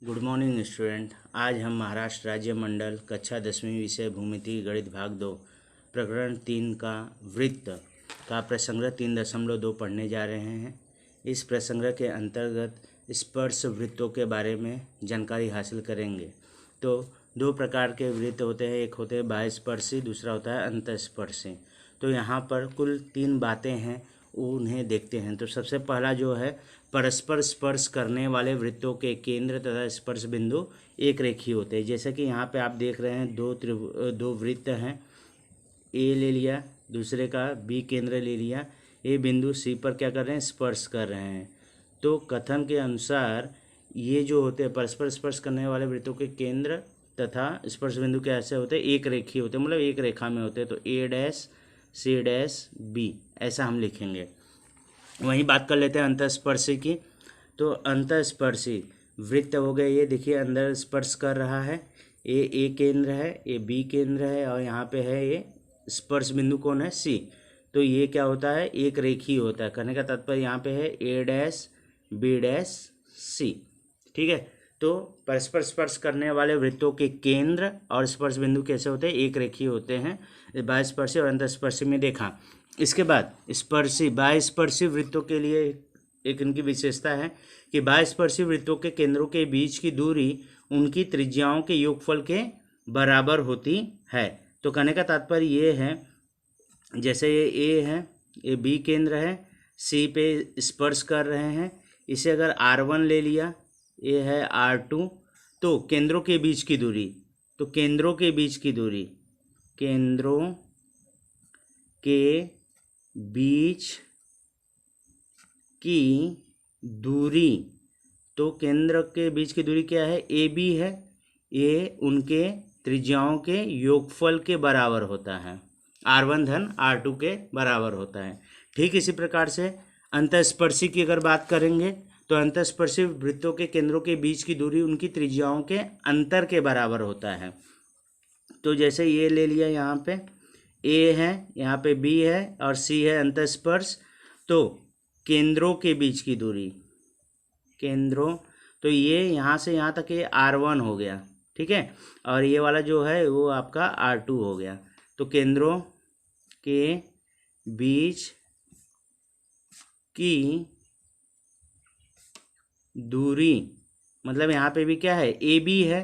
Good morning student. आज हम महाराष्ट्र राज्य मंडल कक्षा 10वीं विषय भूमिति गणित भाग 2 प्रकरण 3 का वृत्त का प्रसंग्रह 3.2 पढ़ने जा रहे हैं। इस प्रसंग्रह के अंतर्गत स्पर्श वृत्तों के बारे में जानकारी हासिल करेंगे। तो दो प्रकार के वृत्त होते हैं, एक होते हैं बाह्यस्पर्शी, दूसरा होता है अंतःस्पर्शी। तो यहाँ पर कुल 3 बातें हैं, उन्हें देखते हैं। तो सबसे पहला जो है, परस्पर स्पर्श करने वाले वृत्तों के केंद्र तथा स्पर्श बिंदु एक रेखीय होते हैं। जैसे कि यहाँ पे आप देख रहे हैं दो वृत्त हैं, ए ले लिया, दूसरे का बी केंद्र ले लिया। ए बिंदु सी पर क्या कर रहे हैं, स्पर्श कर रहे हैं। तो कथन के अनुसार ये जो होते हैं परस्पर स्पर्श करने वाले वृत्तों के केंद्र तथा स्पर्श बिंदु कैसे होते हैं, एक रेखीय होते हैं, मतलब एक रेखा में होते हैं। तो ए डैश सी डैश बी, ऐसा हम लिखेंगे। वहीं बात कर लेते हैं अंतःस्पर्शी की। तो अंतःस्पर्शी वृत्त हो गए, ये देखिए अंदर स्पर्श कर रहा है। ए केंद्र है, ए बी केंद्र है, और यहाँ पे है ये स्पर्श बिंदु कौन है, सी। तो ये क्या होता है, एक रेखीय होता है। कहने का तात्पर्य यहाँ पे है ए डैश बी डैश सी। ठीक है। तो परस्पर स्पर्श करने वाले वृत्तों के केंद्र और स्पर्श बिंदु कैसे होते हैं, एक रेखीय होते हैं। बाह्यस्पर्शी और अंतःस्पर्शी में देखा। इसके बाद स्पर्शी बाह्यस्पर्शी वृत्तों के लिए एक इनकी विशेषता है कि बाह्यस्पर्शी वृत्तों के केंद्रों के बीच की दूरी उनकी त्रिज्याओं के योगफल के बराबर होती है। तो कहने का तात्पर्य ये है, जैसे ये ए है, ये बी केंद्र है, सी पे स्पर्श कर रहे हैं। इसे अगर R1 ले लिया, ये है R2, तो केंद्रों के बीच की दूरी, तो केंद्रों के बीच की दूरी, केंद्रों के बीच की दूरी, तो केंद्र के बीच की दूरी क्या है, ए बी है, ये उनके त्रिज्याओं के योगफल के बराबर होता है, R1 धन R2 के बराबर होता है। ठीक इसी प्रकार से अंतःस्पर्शी की अगर बात करेंगे तो अंतःस्पर्शी वृत्तों के केंद्रों के बीच की दूरी उनकी त्रिज्याओं के अंतर के बराबर होता है। तो जैसे ये ले लिया, यहाँ पे ए है, यहाँ पे बी है और सी है अंतःस्पर्श। तो केंद्रों के बीच की दूरी, केंद्रों, तो ये यहाँ से यहाँ तक ये R1 हो गया, ठीक है, और ये वाला जो है वो आपका R2 हो गया। तो केंद्रों के बीच की दूरी, मतलब यहाँ पे भी क्या है, ए बी है,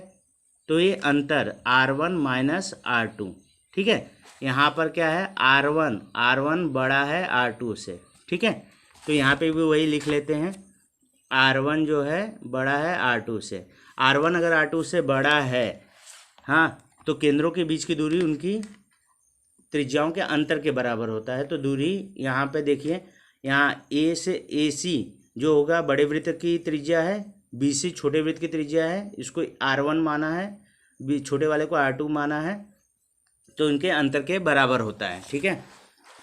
तो ये अंतर R1 माइनस R2, ठीक है। यहाँ पर क्या है, R1 बड़ा है R2 से, ठीक है। तो यहाँ पे भी वही लिख लेते हैं, R1 जो है बड़ा है R2 से। R1 अगर R2 से बड़ा है, हाँ, तो केंद्रों के बीच की दूरी उनकी त्रिज्याओं के अंतर के बराबर होता है। तो दूरी यहाँ पे देखिए, यहाँ ए से ए सी जो होगा बड़े वृत्त की त्रिज्या है, बी सी छोटे वृत्त की त्रिज्या है, इसको R1 माना है, बी छोटे वाले को R2 माना है, तो इनके अंतर के बराबर होता है, ठीक है।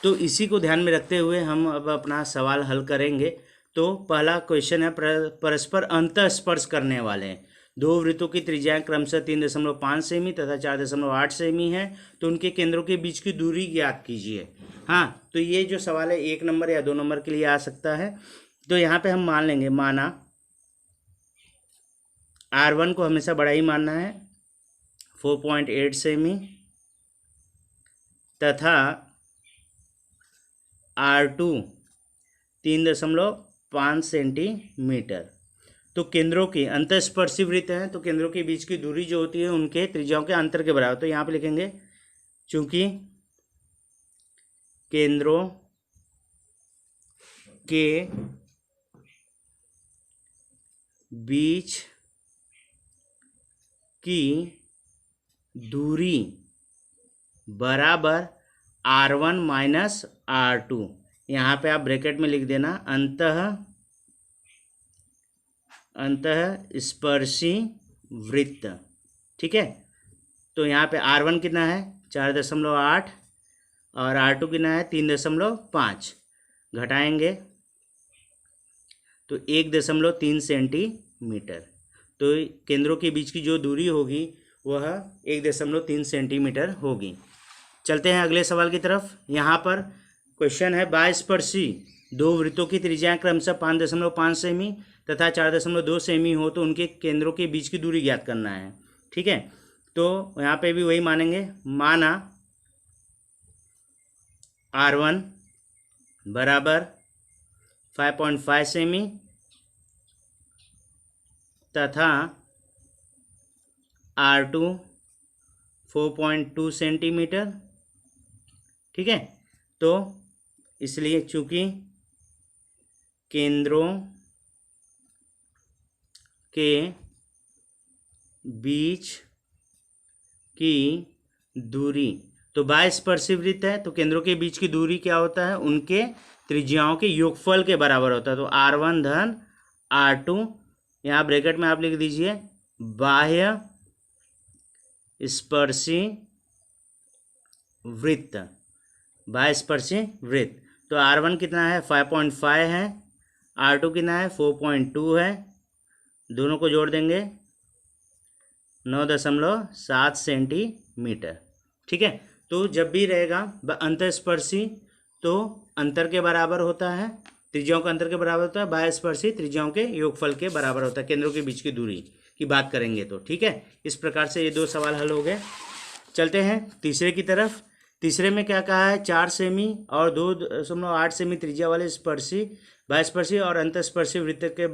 तो इसी को ध्यान में रखते हुए हम अब अपना सवाल हल करेंगे। तो पहला क्वेश्चन है, परस्पर अंतःस्पर्श करने वाले दो वृत्तों की त्रिज्याएं क्रमशः 3.5 सेमी तथा 4.8 सेमी है, तो उनके केंद्रों के बीच की दूरी ज्ञात कीजिए। हाँ, तो ये जो सवाल है 1 नंबर या 2 नंबर के लिए आ सकता है। तो यहाँ पे हम मान लेंगे, माना R1 को हमेशा बड़ा ही मानना है, 4.8 सेमी, तथा R2 3.5 सेंटीमीटर। तो केंद्रों की अंतःस्पर्शी वृत्त हैं, तो केंद्रों के बीच की दूरी जो होती है उनके त्रिज्याओं के अंतर के बराबर। तो यहाँ पे लिखेंगे, चूंकि केंद्रों के बीच की दूरी बराबर R1 माइनस R2, यहाँ पे आप ब्रैकेट में लिख देना अंतःस्पर्शी वृत्त, ठीक है। तो यहाँ पे R1 कितना है, 4.8, और R2 कितना है, 3.5, घटाएंगे तो 1.3 सेंटीमीटर। तो केंद्रों के बीच की जो दूरी होगी वह 1.3 सेंटीमीटर होगी। चलते हैं अगले सवाल की तरफ। यहाँ पर क्वेश्चन है, बाह्यस्पर्शी दो वृत्तों की त्रिज्याएं क्रमशः 5.5 सेमी तथा 4.2 सेमी हो तो उनके केंद्रों के बीच की दूरी ज्ञात करना है। ठीक है, तो यहाँ पे भी वही मानेंगे। माना R1 बराबर 5.5 सेमी तथा R2 4.2 सेंटीमीटर। ठीक है, तो इसलिए चूंकि केंद्रों के बीच की दूरी, तो बायस्पर्शी वृत्त है तो केंद्रों के बीच की दूरी क्या होता है, उनके त्रिज्याओं के योगफल के बराबर होता है। तो R1 धन R2, यहाँ ब्रैकेट में आप लिख दीजिए बाह्य स्पर्शी वृत्त, बाह्यस्पर्शी वृत्त। तो R1 कितना है 5.5 है, R2 कितना है 4.2 है, दोनों को जोड़ देंगे 9.7 सेंटीमीटर। ठीक है, तो जब भी रहेगा अंतःस्पर्शी तो अंतर के बराबर होता है, त्रिज्याओं का अंतर के बराबर होता है, बाह्यस्पर्शी त्रिज्याओं के योगफल के बराबर होता है केंद्रों के बीच की दूरी की बात करेंगे तो। ठीक है, इस प्रकार से ये 2 सवाल हल हो गए। चलते हैं तीसरे की तरफ। तीसरे में क्या कहा है, 4 सेमी और 2.8 सेमी त्रिज्या वाले स्पर्शी, बाह्यस्पर्शी और अंतःस्पर्शी वृत्त के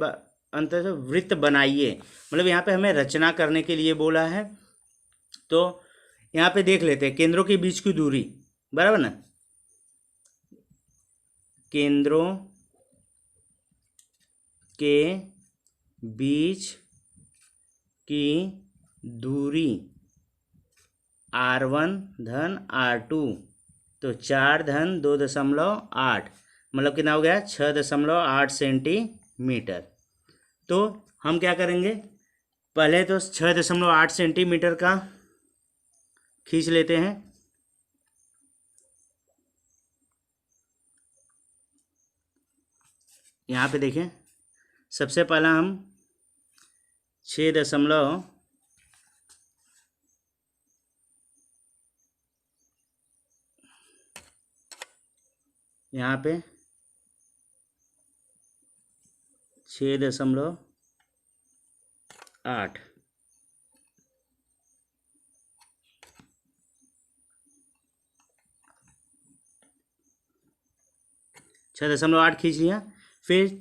वृत्त बनाइए। मतलब यहाँ पे हमें रचना करने के लिए बोला है। तो यहाँ पे देख लेते हैं केंद्रों के बीच की दूरी, बराबर ना, केंद्रों के बीच की दूरी R1 धन R2, तो 4 धन 2.8, मतलब कितना हो गया 6.8 सेंटीमीटर। तो हम क्या करेंगे, पहले तो 6.8 सेंटीमीटर का खींच लेते हैं। यहाँ पे देखें, सबसे पहला हम 6 यहाँ पे 6.8 6.8 खींच लिया। फिर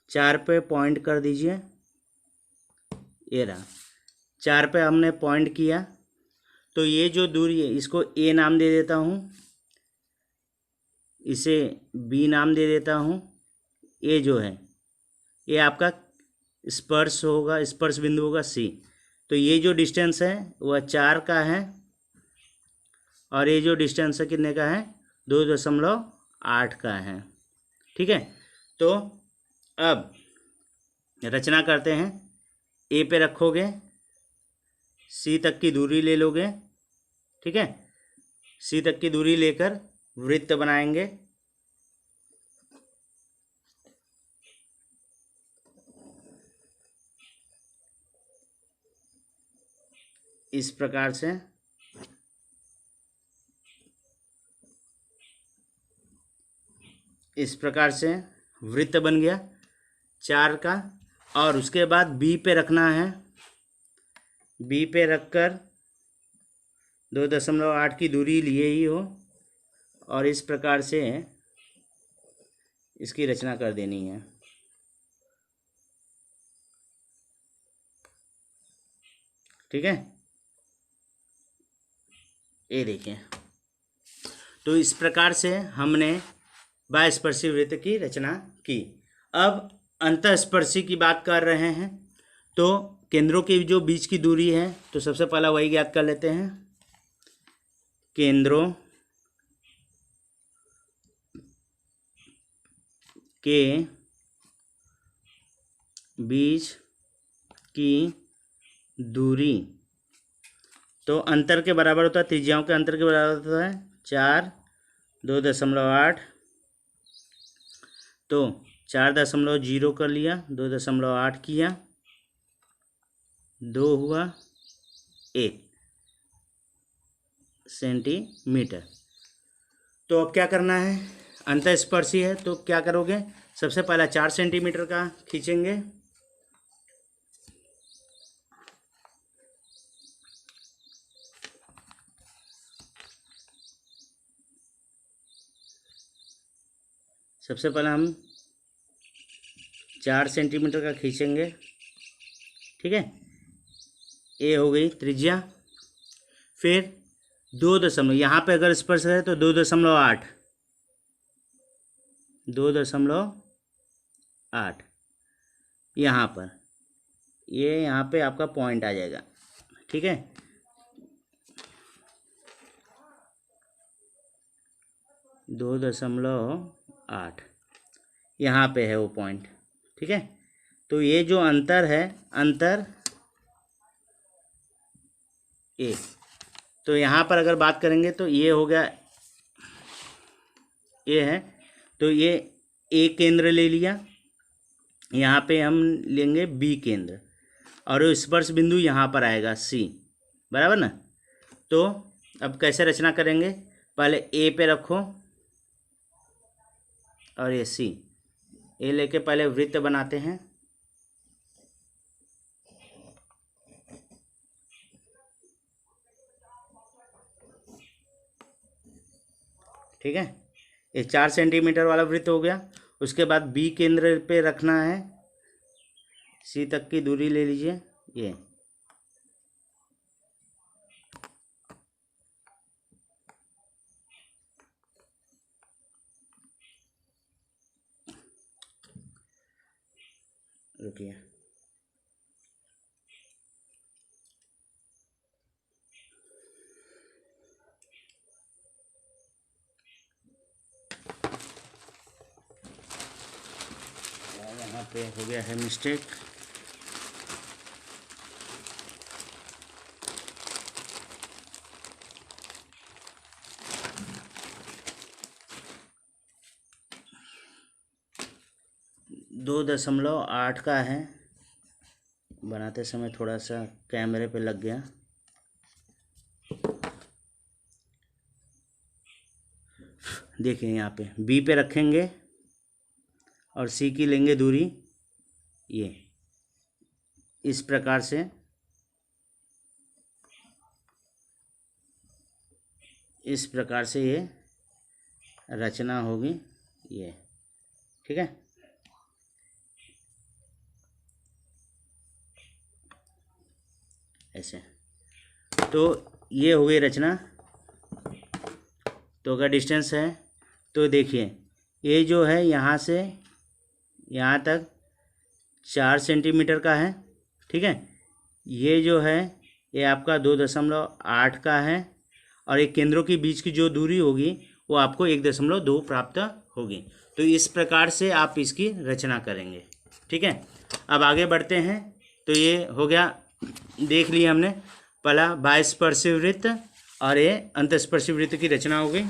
4 पे पॉइंट कर दीजिए, ये रहा 4 पे हमने पॉइंट किया। तो ये जो दूरी है इसको A नाम दे देता हूँ, इसे B नाम दे देता हूँ। ये जो है ये आपका स्पर्श होगा, स्पर्श बिंदु होगा C। तो ये जो डिस्टेंस है वह 4 का है और ये जो डिस्टेंस है कितने का है 2.8 का है। ठीक है, तो अब रचना करते हैं। A पे रखोगे, C तक की दूरी ले लोगे। ठीक है, C तक की दूरी लेकर वृत्त बनाएंगे। इस प्रकार से वृत्त बन गया 4 का। और उसके बाद B पे रखना है, B पे रखकर 2.8 की दूरी लिए ही हो और इस प्रकार से इसकी रचना कर देनी है। ठीक है, ये देखिए, तो इस प्रकार से हमने बाह्यस्पर्शी वृत्त की रचना की। अब अंतःस्पर्शी की बात कर रहे हैं, तो केंद्रों के जो बीच की दूरी है तो सबसे पहला वही ज्ञात कर लेते हैं। केंद्रों के बीच की दूरी, तो अंतर के बराबर होता है, त्रिज्याओं के अंतर के बराबर होता है 4, 2.8। तो 4.0 कर लिया, 2.8 किया, 2 हुआ 1 सेंटीमीटर। तो अब क्या करना है, अंतःस्पर्शी है तो क्या करोगे, सबसे पहला 4 सेंटीमीटर का खींचेंगे। सबसे पहला हम 4 सेंटीमीटर का खींचेंगे, ठीक है। ये हो गई त्रिज्या। फिर 2 यहाँ पे अगर स्पर्श है तो 2.8 यहाँ पर, ये यहाँ पे आपका पॉइंट आ जाएगा, ठीक है। दो दशमलव आठ यहाँ पे है वो पॉइंट, ठीक है। तो ये जो अंतर है, अंतर ए, तो यहाँ पर अगर बात करेंगे तो ये हो गया, ये है, तो ये ए केंद्र ले लिया, यहाँ पे हम लेंगे बी केंद्र, और स्पर्श बिंदु यहाँ पर आएगा सी, बराबर ना। तो अब कैसे रचना करेंगे, पहले ए पे रखो और ये सी, ए लेके पहले वृत्त बनाते हैं, ठीक है। ये 4 सेंटीमीटर वाला वृत्त हो गया। उसके बाद बी केंद्र पे रखना है, सी तक की दूरी ले लीजिए, ये रुकिए, यहाँ पे हो गया है मिस्टेक। दो दशमलव आठ का है, बनाते समय थोड़ा सा कैमरे पे लग गया। देखिए यहाँ पे बी पे रखेंगे और सी की लेंगे दूरी, ये इस प्रकार से, इस प्रकार से ये रचना होगी, ये ठीक है। ऐसे, तो ये हो गई रचना। तो अगर डिस्टेंस है तो देखिए, ये जो है यहाँ से यहाँ तक 4 सेंटीमीटर का है, ठीक है। ये जो है ये आपका 2.8 का है, और एक केंद्रों के बीच की जो दूरी होगी वो आपको 1.2 प्राप्त होगी। तो इस प्रकार से आप इसकी रचना करेंगे, ठीक है। अब आगे बढ़ते हैं। तो ये हो गया, देख लिए हमने, पहला बाह्यस्पर्शी वृत्त और ये अंतस्पर्शी वृत्त की रचना हो गई।